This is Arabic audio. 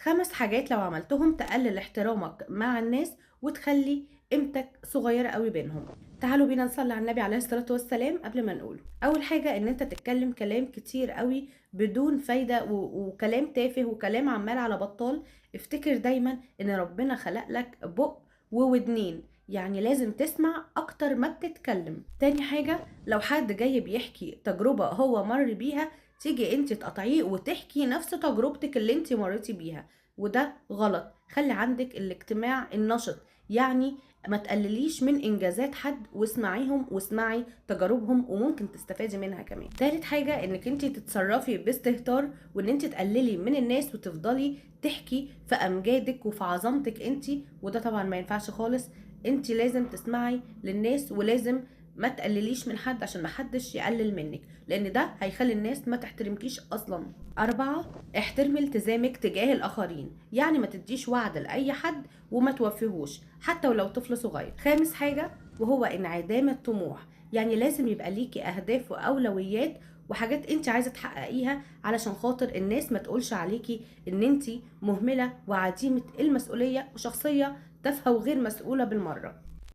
5 حاجات لو عملتهم تقلل احترامك مع الناس وتخلي قيمتك صغيرة قوي بينهم. تعالوا بينا نصلي على النبي عليه الصلاة والسلام قبل ما نقوله. اول حاجة ان انت تتكلم كلام كتير قوي بدون فايدة وكلام تافه وكلام عمال على بطال. افتكر دايما ان ربنا خلق لك بق وودنين، يعني لازم تسمع اكتر ما بتتكلم. تاني حاجة، لو حد جاي بيحكي تجربة هو مر بيها، تيجي انت تقطعيه وتحكي نفس تجربتك اللي انت مريتي بيها، وده غلط. خلي عندك الاجتماع النشط، يعني ما تقلليش من انجازات حد واسمعيهم واسمعي تجاربهم وممكن تستفادي منها كمان. تالت حاجة، انك انت تتصرفي باستهتار وان انت تقللي من الناس وتفضلي تحكي في امجادك وفي عظمتك انت، وده طبعا ما ينفعش خالص. انت لازم تسمعي للناس ولازم ما تقلليش من حد عشان ما حدش يقلل منك، لان ده هيخلي الناس ما تحترمكيش اصلا. 4، احترمي التزامك تجاه الاخرين، يعني ما تديش وعد لاي حد وما توفيهوش حتى ولو طفل صغير. 5 حاجة، وهو انعدام الطموح، يعني لازم يبقى ليكي اهداف واولويات وحاجات انت عايزه تحققيها علشان خاطر الناس ما تقولش عليكي ان انت مهمله وعديمه المسؤوليه وشخصيه تافهه وغير مسؤوله بالمره.